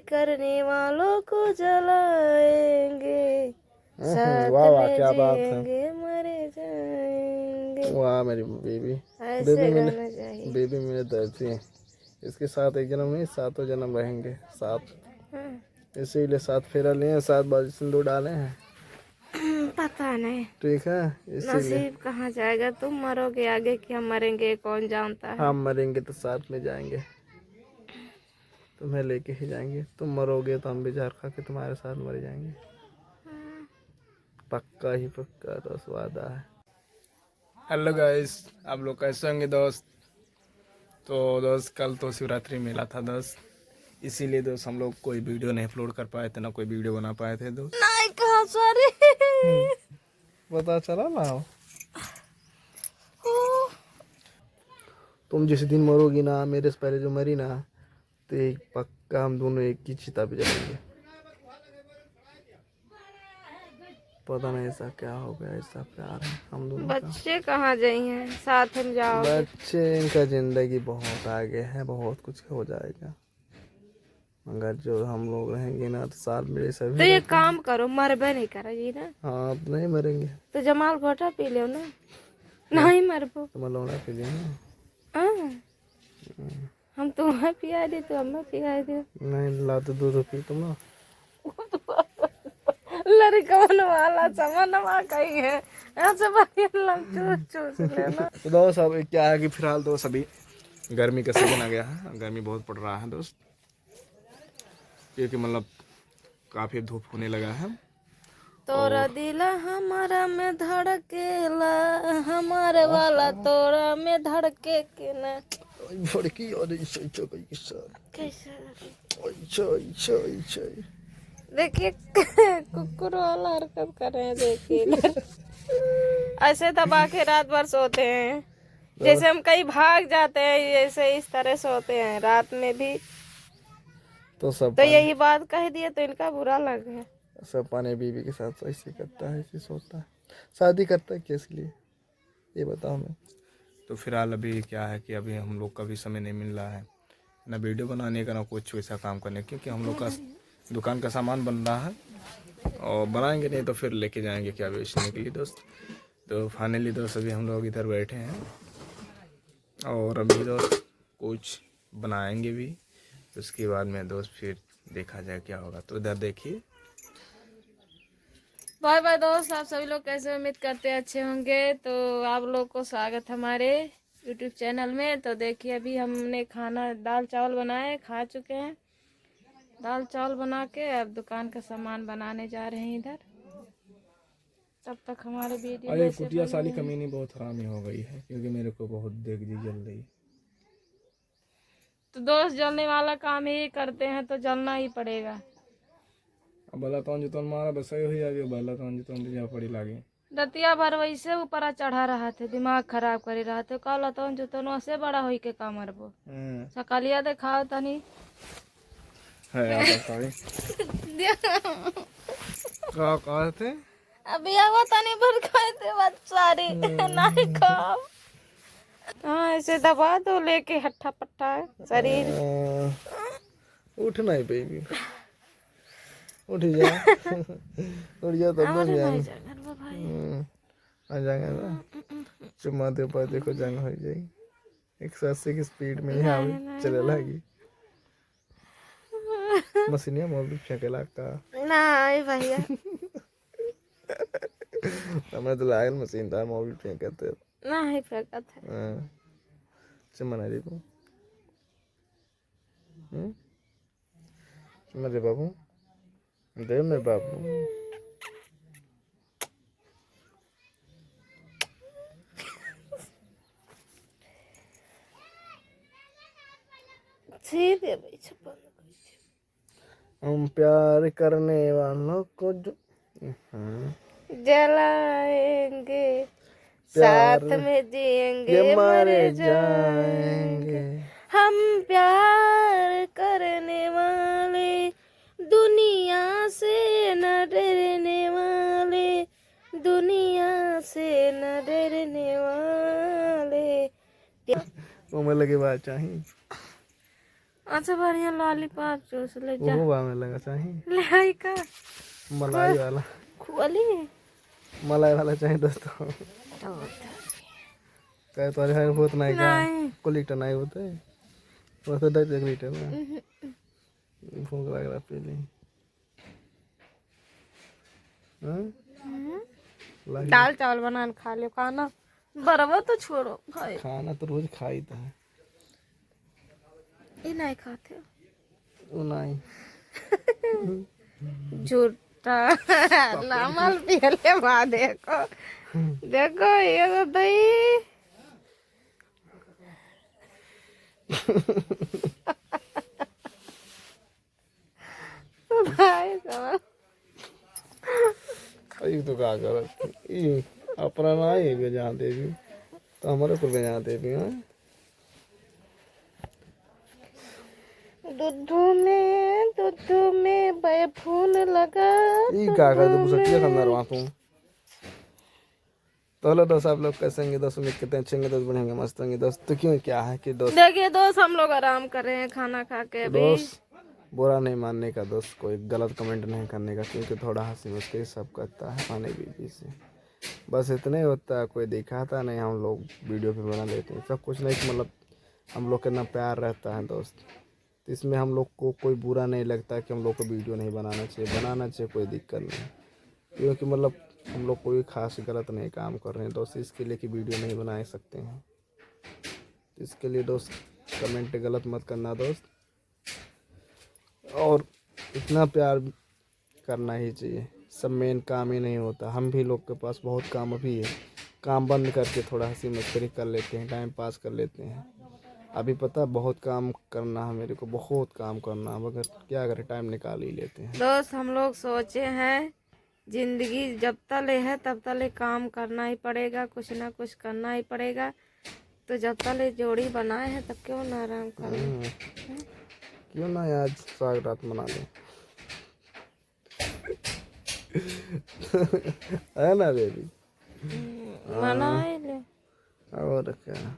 करने वालों को जलाएंगे, साथ वाह वाह, में क्या बात है। जिएंगे मरे जाएंगे। वाह मेरी बेबी, ऐसे गाना चाहिए। बेबी मेरे दर्जी, इसके साथ एक जन्म नहीं 7 जन्म रहेंगे साथ। हाँ। इसीलिए 7 फेरा लिए हैं, 7 बार सिंदूर डाले हैं। पता नहीं ठीक है, इसीलिए नसीब कहाँ जाएगा, तुम मरोगे आगे कि हम मरेंगे कौन जानता है। हम मरेंगे तो साथ में जाएंगे, तुम्हें लेके ही जाएंगे। तुम मरोगे तो हम भी जहर खा के तुम्हारे साथ मर जाएंगे। पक्का ही पक्का दोस्त, वादा है। हेलो गाइस, आप लोग कैसे होंगे दोस्त। तो दोस्त कल तो शिवरात्रि मेला था दोस्त, इसीलिए दोस्त हम लोग कोई वीडियो नहीं अपलोड कर पाए थे, ना कोई वीडियो बना पाए थे दोस्त। नहीं कहा सॉरी। पता चला ना, तुम जिस दिन मरोगी ना, मेरे से पहले जो मरी ना, तो एक पक्का हम दोनों एक ही चिता पे जलेंगे। पता नहीं ऐसा क्या हो गया, ऐसा प्यार है हम दोनों का। बच्चे कहाँ जाइए, साथ में जाओगे। बच्चे का जिंदगी बहुत आगे है, बहुत कुछ हो जाएगा, मगर जो हम लोग रहेंगे ना तो साथ में सभी तो ये रहते हैं। काम करो, मरबे नहीं करेगी ना हाँ, अब नहीं मरेंगे तो जमाल घोटा पी लो ना, नहीं मरबो। तो मलौना के लिए ना। हाँ, हम तुम्हें पिया दे तो हमें पिया दे। नहीं ला तो दूध पी तुम ना। लड़कन वाला समनवा कहीं है, ऐसे बढ़िया चूस चूस लेना। तो दोस्त अब क्या है कि फिलहाल दोस्त अभी गर्मी का सीजन आ गया है, गर्मी बहुत पड़ रहा है दोस्त, क्योंकि मतलब काफ़ी धूप होने लगा है। तोरा दिला हमारा में धड़केला, हमारे वाला तोरा में धड़के के ना। भड़की और कैसा कैसा कैसा देखिए कुकुर वाला हरकत कर रहे हैं, देखिए ऐसे दबा के रात भर सोते हैं, जैसे हम कहीं भाग जाते हैं, जैसे इस तरह सोते हैं रात में भी। तो सब तो यही बात कह दिए तो इनका बुरा लग गया। सब पाने बीवी के साथ ऐसे करता है, ऐसे सोता है, शादी करता है किस लिए ये बताओ मैं। तो फिलहाल अभी क्या है कि अभी हम लोग का भी समय नहीं मिल रहा है, ना वीडियो बनाने का ना कुछ वैसा काम करने, क्योंकि हम लोग का दुकान का सामान बन रहा है, और बनाएंगे नहीं तो फिर लेके जाएंगे क्या बेचने के लिए दोस्त। तो फाइनली दोस्त अभी हम लोग इधर बैठे हैं, और अभी दोस्त कुछ बनाएंगे भी, तो उसके बाद में दोस्त फिर देखा जाए क्या होगा। तो इधर देखिए। बाय बाय दोस्त, आप सभी लोग कैसे, उम्मीद करते हैं अच्छे होंगे। तो आप लोग को स्वागत हमारे यूट्यूब चैनल में। तो देखिए अभी हमने खाना दाल चावल बनाए, खा चुके हैं। दाल चावल बना के अब दुकान का सामान बनाने जा रहे हैं इधर। तब तक हमारे वीडियो अरे जैसे कुटिया साली कमीनी बहुत हरामी हो गई है, क्योंकि मेरे को बहुत देख जी जल रही। तो दोस्त जलने वाला काम ही करते हैं तो जलना ही पड़ेगा। अब भला कौन जितन मारा बस ही हो जाएगी, भला कौन जितन जा पड़ी लागे। रतिया भर वैसे ऊपर चढ़ा रहा थे, दिमाग खराब कर रहा थे। कहला तो जो तो से बड़ा होई के का मरबो, सकलिया दिखाओ तनी है आता सारी का कहा थे अभी आवा तनी भर खाए थे बच्चारी नहीं खाओ। हाँ ऐसे दबा दो लेके हट्ठा पट्टा शरीर। उठ नहीं बेबी, उठ जा उठ जा तब तो जान आ जाएगा ना। चुम्मा दे पा देखो जंग हो जाएगी, 180 की स्पीड में यहाँ चले लगी। मसीनिया मोबाइल फेंकेला का नहीं भैया हमें तो लागल मशीन था मोबाइल फेंके थे। नहीं फेंका था। चुम्मा नहीं दे तू, चुम्मा दे बाबू, दे मेरे बाबू। सीधे भाई छप्पन हम प्यार करने वालों को जलाएंगे, प्यार साथ में जिएंगे ये मरे मरे जाएंगे। जाएंगे। हम प्यार करने वाले, दुनिया से न डरने वाले, दुनिया से न डरने वाले। उम्र लगे बात चाहिए। अच्छा बढ़िया लॉलीपॉप चूस ले जा। वो में लगा चाहिए ले आई का मलाई वाला, खोली मलाई वाला चाहिए दोस्तों। क्या तुम्हारे घर बहुत नहीं का नहीं को लीटर नहीं होता है, वो तो 10 लीटर ना भूख लग रहा पहले। दाल चावल बना के खा लो, खाना बराबर तो छोड़ो भाई। खाना तो रोज खाई था, ये नहीं खाते वो नहीं झूठा लामल पियले बा। देखो देखो ये तो दही भाई साहब तो क्या कर अपना ना ही बेजान दे भी तो हमारे को बेजान दे भी। दूध में बैफून लगा। क्या कर तू सच्ची खाना रहा तू तो हेलो दोस्त, आप लोग कैसे होंगे दोस्त? उम्मीद करते हैं अच्छे होंगे दोस्त, बढ़ेंगे मस्त होंगे दोस्त। तो क्यों क्या है कि दोस्त, देखिए दोस्त हम लोग आराम कर रहे हैं खाना खा के अभी। दोस्त बुरा नहीं मानने का दोस्त, कोई गलत कमेंट नहीं करने का, क्योंकि थोड़ा हंसी मस्ती सब करता है खाने बीबी से, बस इतने होता है। कोई दिखाता नहीं, हम लोग वीडियो पे बना लेते हैं सब कुछ नहीं, मतलब हम लोग के ना प्यार रहता है दोस्त। तो इसमें हम लोग को कोई बुरा नहीं लगता कि हम लोग को वीडियो नहीं बनाना चाहिए, बनाना चाहिए, कोई दिक्कत नहीं, क्योंकि मतलब हम लोग कोई खास गलत नहीं काम कर रहे हैं दोस्त, इसके लिए कि वीडियो नहीं बना सकते हैं। तो इसके लिए दोस्त कमेंट गलत मत करना दोस्त, और इतना प्यार करना ही चाहिए। सब मेन काम ही नहीं होता, हम भी लोग के पास बहुत काम अभी है, काम बंद करके थोड़ा हंसी मस्करी कर लेते हैं, टाइम पास कर लेते हैं। अभी पता बहुत काम करना है मेरे को, बहुत काम करना है, मगर क्या करें टाइम निकाल ही लेते हैं दोस्त हम लोग सोचे हैं जिंदगी जब तक है तब तक काम करना ही पड़ेगा, कुछ ना कुछ करना ही पड़ेगा। तो जब तक जोड़ी बनाए हैं तब क्यों ना आराम करें। क्यों ना आज साग रात मना लें है ना बेबी? मनाए ले। और क्या,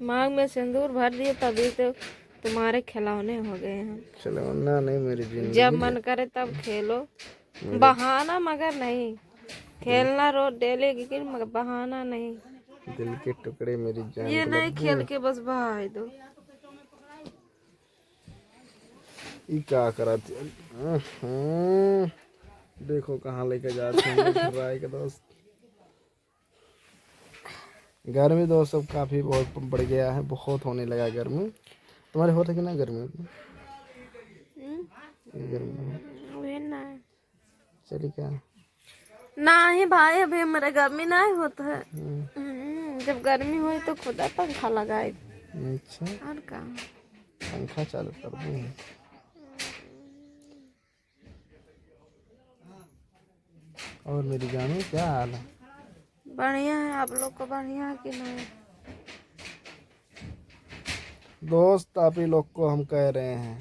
मांग में सिंदूर भर दिए तभी तो तुम्हारे खिलौने हो गए हैं। खिलौना नहीं मेरी जिंदगी, जब मन करे तब खेलो, बहाना मगर नहीं। खेलना रोज डेली लेकिन मगर बहाना नहीं। दिल के टुकड़े मेरी जान ये को नहीं लग खेल के बस बहाई दो। ये क्या करा देखो कहाँ लेके जाते हैं राय के दोस्त। गर्मी दोस्त सब काफी बहुत बढ़ गया है, बहुत होने लगा गर्मी। तुम्हारे होता कि ना गर्मी? चलिए क्या नहीं भाई अभी मेरे गर्मी नहीं होता है। जब गर्मी हुई तो खुदा पंखा लगाए। अच्छा और क्या, पंखा चालू कर दूँ? और मेरी जानू क्या हाल है? बढ़िया है, आप लोग को बढ़िया है कि नहीं? दोस्त आप ही लोग को हम कह रहे हैं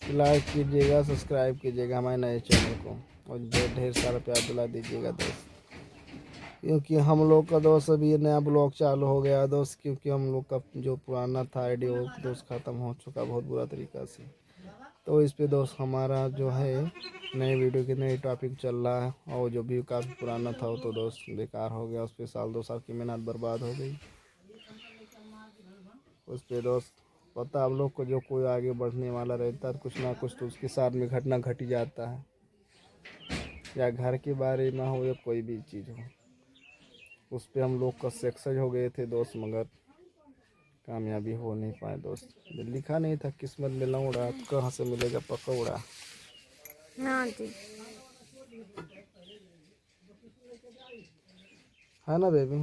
कि लाइक कीजिएगा, सब्सक्राइब कीजिएगा हमारे नए चैनल को, और ढेर सारा प्यार दिला दीजिएगा दोस्त, क्योंकि हम लोग का दोस्त अभी नया ब्लॉग चालू हो गया दोस्त, क्योंकि हम लोग का जो पुराना था आईडी वो दोस्त ख़त्म हो चुका बहुत बुरा तरीक़ा से। तो इस पे दोस्त हमारा जो है नए वीडियो के नए टॉपिक चल रहा है, और जो भी काफ़ी पुराना था वो तो दोस्त बेकार हो गया, उस पर साल 2 साल की मेहनत बर्बाद हो गई। उस पर दोस्त पता आप लोग को, जो कोई आगे बढ़ने वाला रहता है कुछ ना कुछ तो उसके साथ में घटना घट ही जाता है, या घर के बारे में हो या कोई भी चीज़ हो। उस पर हम लोग का सक्सेस हो गए थे दोस्त, मगर कामयाबी हो नहीं पाए दोस्त। लिखा नहीं था किस्मत में लौड़ा, कहाँ से मिलेगा पकौड़ा। हाँ जी है ना बेबी?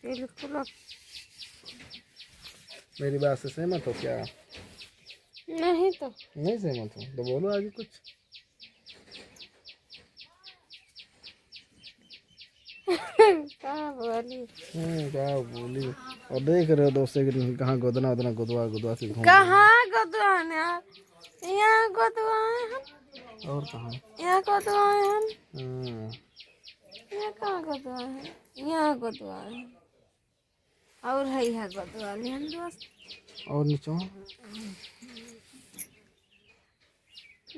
बिल्कुल। मेरी बात से सहमत हो क्या? नहीं तो नहीं सहमत हो तो बोलो आगे कुछ। क्या बोली? क्या बोली? और देख रहे हो दोस्तों कि कहाँ गोदना उदना गुदवा गुदवा के घूम कहाँ गोदवाने यार, यहाँ गोदवाए हम। और कहाँ? यहाँ गोदवाए हम। यहाँ कहाँ गोदवाए हैं? यहाँ गोदवाए हैं। और है यहाँ गोदवा लिया दोस्त। और नीचे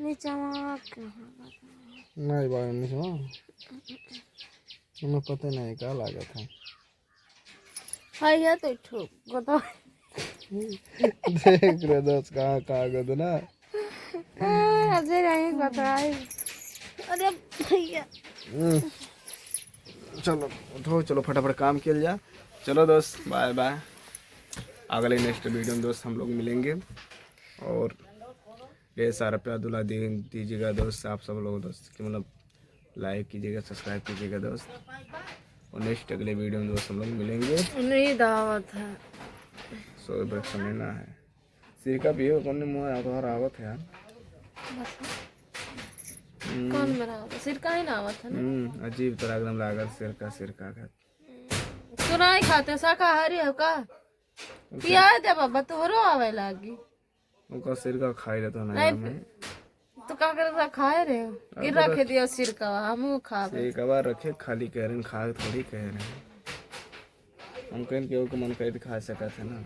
नीचे नहीं बाहर नीचे तुम्हें पता नहीं क्या लागत है हाय है तो ठोक बताओ देख रहे दोस्त कहाँ कागज ना अजय नहीं बताए अरे भैया चलो उठो चलो फटाफट काम किया जा चलो दोस्त बाय बाय अगले नेक्स्ट वीडियो में दोस्त हम लोग मिलेंगे और ये सारा प्यार दुला दीजिएगा दोस्त आप सब लोग दोस्त कि मतलब लाइक कीजिएगा सब्सक्राइब कीजिएगा दोस्त और नेक्स्ट अगले वीडियो में दोस्त हम लोग मिलेंगे नहीं दावत है सो ब्रेक समय ना है सिर का भी हो कौन मुँह आवत है यार कौन मेरा सिर का ही ना आवत है ना अजीब तरह एकदम लागत सिर का घर तू नहीं खाते शाकाहारी हो का पिया दे बाबा तोहरो आवे लागी उनका सिर का खाई रहता नहीं ना तो का कर खाए रे कि रख दियो सिर का हमू खावे एक बार रखे खाली कह रहे खा थोड़ी कह रहे हैं हम कहीं केहू के मन करे खा सकत है ना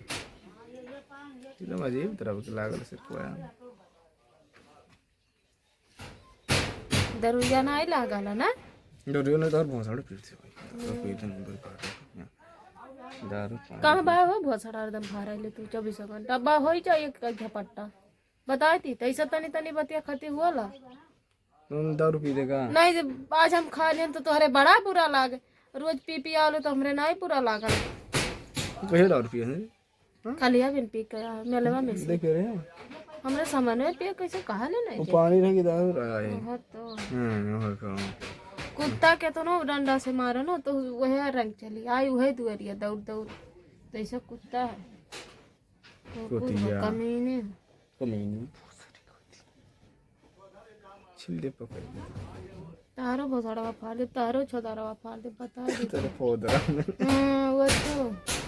एकदम अजीब तरह के लागल सिर को दरुया नहीं लागल है ना डरियो ने तो बहुत सारे पीते भाई तो पीते नंबर काट दारू कहाँ बा हो बहुत सारा एकदम भारा ले तू 24 घंटा बा हो ही चाहिए एक झपट्टा बताती तो ऐसा तनी तनी बतिया खाती हुआ ला तुम दारू पी देगा नहीं जब आज हम खा लें तो तुम्हारे बड़ा बुरा लागे रोज पी आलो तो हमरे नहीं बुरा लागल कहे दारू पिए हैं खाली बिन पी के मेलवा में से देख रहे हैं हमरे सामान में पिए कैसे कहा ले वो नहीं पानी रह के दारू रहा है बहुत तो और का कुत्ता के तो ना डंडा से मारो ना तो वह रंग चली आई वही दुआरिया दौड़ दौड़ तो ऐसा कुत्ता है कुतिया कमीने कमीनी छिल दे पकड़ तारो भसड़वा फाड़ दे तारो छोदारवा फाड़ दे बता दे तेरे पौधा हाँ वो तो